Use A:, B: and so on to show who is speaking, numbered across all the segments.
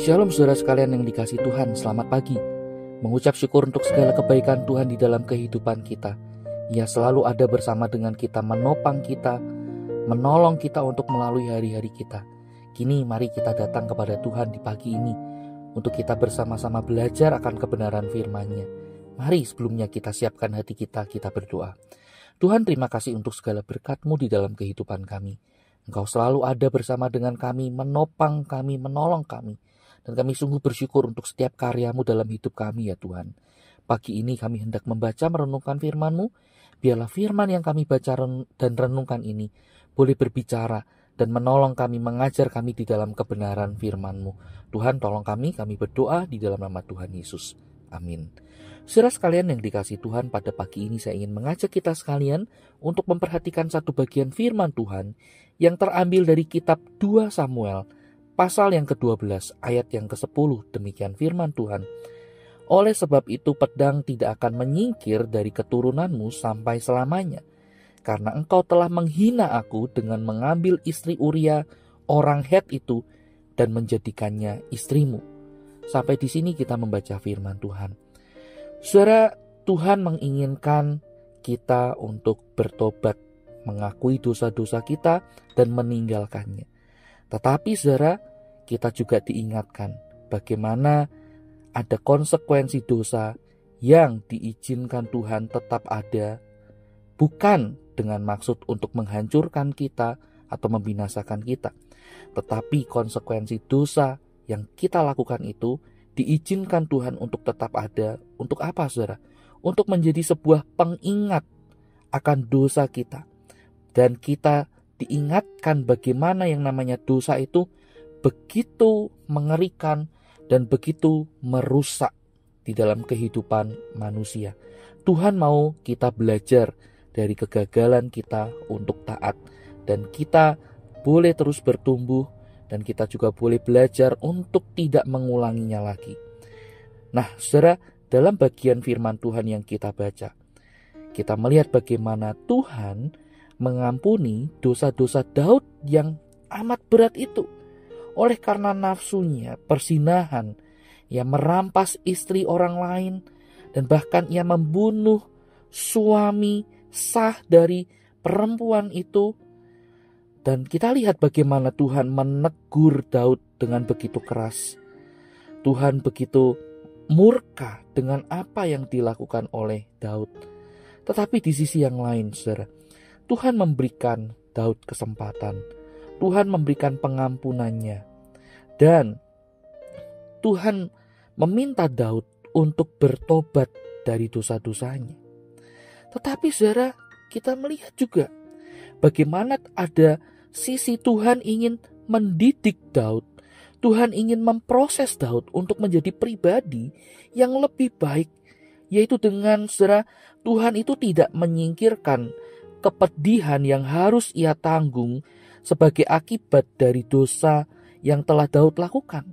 A: Shalom saudara sekalian yang dikasihi Tuhan, selamat pagi. Mengucap syukur untuk segala kebaikan Tuhan di dalam kehidupan kita. Ia selalu ada bersama dengan kita, menopang kita, menolong kita untuk melalui hari-hari kita. Kini mari kita datang kepada Tuhan di pagi ini untuk kita bersama-sama belajar akan kebenaran firman-Nya. Mari sebelumnya kita siapkan hati kita berdoa. Tuhan, terima kasih untuk segala berkat-Mu di dalam kehidupan kami. Engkau selalu ada bersama dengan kami, menopang kami, menolong kami. Dan kami sungguh bersyukur untuk setiap karya-Mu dalam hidup kami ya Tuhan. Pagi ini kami hendak membaca merenungkan firman-Mu. Biarlah firman yang kami baca dan renungkan ini boleh berbicara dan menolong kami, mengajar kami di dalam kebenaran firman-Mu. Tuhan tolong kami berdoa di dalam nama Tuhan Yesus. Amin. Saudara sekalian yang dikasihi Tuhan, pada pagi ini saya ingin mengajak kita sekalian untuk memperhatikan satu bagian firman Tuhan yang terambil dari kitab 2 Samuel pasal yang ke-12 ayat yang ke-10. Demikian firman Tuhan. Oleh sebab itu pedang tidak akan menyingkir dari keturunanmu sampai selamanya, karena engkau telah menghina aku dengan mengambil istri Uria orang Het itu dan menjadikannya istrimu. Sampai di sini kita membaca firman Tuhan. Saudara, Tuhan menginginkan kita untuk bertobat, mengakui dosa-dosa kita dan meninggalkannya. Tetapi saudara, kita juga diingatkan bagaimana ada konsekuensi dosa yang diizinkan Tuhan tetap ada, bukan dengan maksud untuk menghancurkan kita atau membinasakan kita. Tetapi konsekuensi dosa yang kita lakukan itu diizinkan Tuhan untuk tetap ada. Untuk apa saudara? Untuk menjadi sebuah pengingat akan dosa kita. Dan kita diingatkan bagaimana yang namanya dosa itu begitu mengerikan dan begitu merusak di dalam kehidupan manusia. Tuhan mau kita belajar dari kegagalan kita untuk taat, dan kita boleh terus bertumbuh, dan kita juga boleh belajar untuk tidak mengulanginya lagi. Nah, saudara, dalam bagian firman Tuhan yang kita baca, kita melihat bagaimana Tuhan mengampuni dosa-dosa Daud yang amat berat itu. Oleh karena nafsunya, persinahan, ia merampas istri orang lain, dan bahkan ia membunuh suami sah dari perempuan itu. Dan kita lihat bagaimana Tuhan menegur Daud dengan begitu keras. Tuhan begitu murka dengan apa yang dilakukan oleh Daud. Tetapi di sisi yang lain, saudara, Tuhan memberikan Daud kesempatan. Tuhan memberikan pengampunannya. Dan Tuhan meminta Daud untuk bertobat dari dosa-dosanya. Tetapi saudara, kita melihat juga bagaimana ada sisi Tuhan ingin mendidik Daud. Tuhan ingin memproses Daud untuk menjadi pribadi yang lebih baik. Yaitu dengan saudara, Tuhan itu tidak menyingkirkan kepedihan yang harus ia tanggung sebagai akibat dari dosa yang telah Daud lakukan.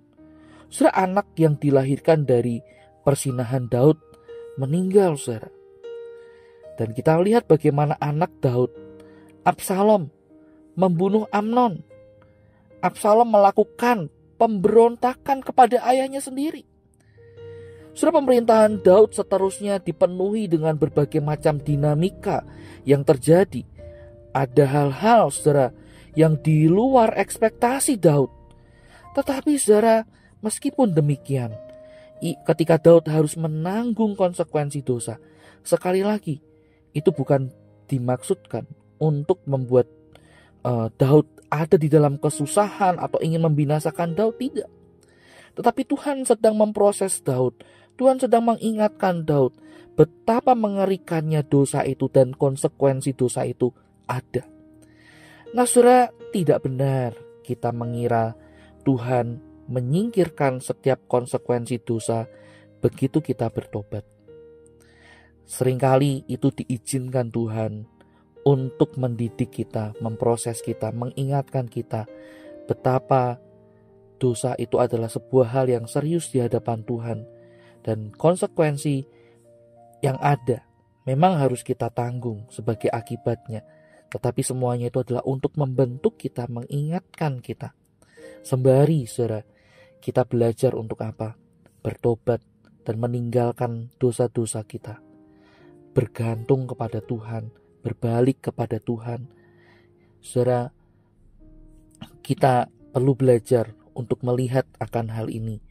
A: Saudara, anak yang dilahirkan dari persinahan Daud meninggal, saudara. Dan kita lihat bagaimana anak Daud, Absalom, membunuh Amnon. Absalom melakukan pemberontakan kepada ayahnya sendiri. Saudara, pemerintahan Daud seterusnya dipenuhi dengan berbagai macam dinamika yang terjadi. Ada hal-hal, saudara, yang di luar ekspektasi Daud. Tetapi saudara, meskipun demikian, ketika Daud harus menanggung konsekuensi dosa, sekali lagi, itu bukan dimaksudkan untuk membuat Daud ada di dalam kesusahan atau ingin membinasakan Daud, tidak. Tetapi Tuhan sedang memproses Daud. Tuhan sedang mengingatkan Daud betapa mengerikannya dosa itu dan konsekuensi dosa itu ada. Nah, saudara, tidak benar kita mengira Tuhan menyingkirkan setiap konsekuensi dosa begitu kita bertobat. Seringkali itu diizinkan Tuhan untuk mendidik kita, memproses kita, mengingatkan kita betapa dosa itu adalah sebuah hal yang serius di hadapan Tuhan. Dan konsekuensi yang ada memang harus kita tanggung sebagai akibatnya. Tetapi semuanya itu adalah untuk membentuk kita, mengingatkan kita. Sembari saudara, Kita belajar untuk apa? Bertobat dan meninggalkan dosa-dosa kita. Bergantung kepada Tuhan, berbalik kepada Tuhan. Saudara, kita perlu belajar untuk melihat akan hal ini.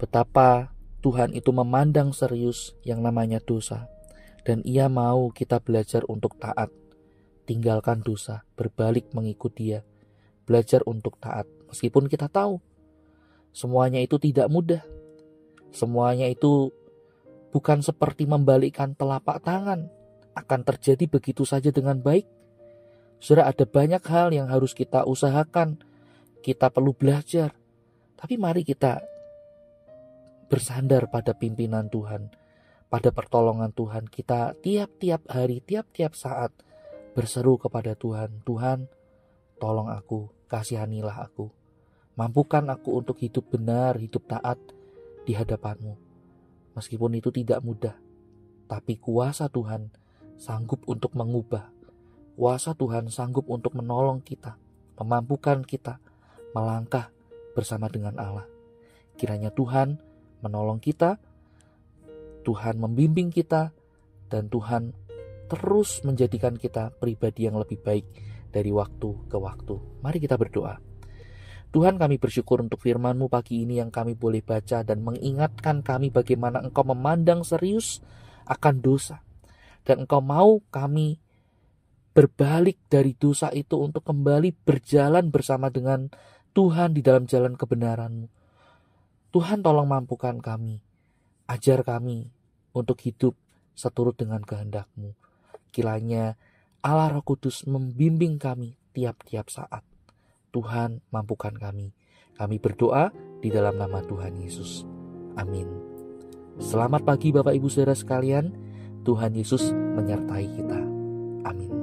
A: Betapa Tuhan itu memandang serius yang namanya dosa. Dan Ia mau kita belajar untuk taat. Tinggalkan dosa, berbalik mengikut Dia. Belajar untuk taat. Meskipun kita tahu semuanya itu tidak mudah. Semuanya itu bukan seperti membalikkan telapak tangan. Akan terjadi begitu saja dengan baik. Saudara, ada banyak hal yang harus kita usahakan. Kita perlu belajar. Tapi mari kita bersandar pada pimpinan Tuhan, pada pertolongan Tuhan. Kita tiap-tiap hari, tiap-tiap saat berseru kepada Tuhan. Tuhan, tolong aku, kasihanilah aku. Mampukan aku untuk hidup benar, hidup taat di hadapan-Mu. Meskipun itu tidak mudah, tapi kuasa Tuhan sanggup untuk mengubah. Kuasa Tuhan sanggup untuk menolong kita, memampukan kita melangkah bersama dengan Allah. Kiranya Tuhan menolong kita, Tuhan membimbing kita, dan Tuhan terus menjadikan kita pribadi yang lebih baik dari waktu ke waktu. Mari kita berdoa. Tuhan, kami bersyukur untuk firman-Mu pagi ini yang kami boleh baca dan mengingatkan kami bagaimana Engkau memandang serius akan dosa. Dan Engkau mau kami berbalik dari dosa itu untuk kembali berjalan bersama dengan Tuhan di dalam jalan kebenaran-Mu. Tuhan, tolong mampukan kami, ajar kami untuk hidup seturut dengan kehendak-Mu. Kiranya Allah Roh Kudus membimbing kami tiap-tiap saat. Tuhan, mampukan kami. Kami berdoa di dalam nama Tuhan Yesus. Amin. Selamat pagi Bapak Ibu Saudara sekalian. Tuhan Yesus menyertai kita. Amin.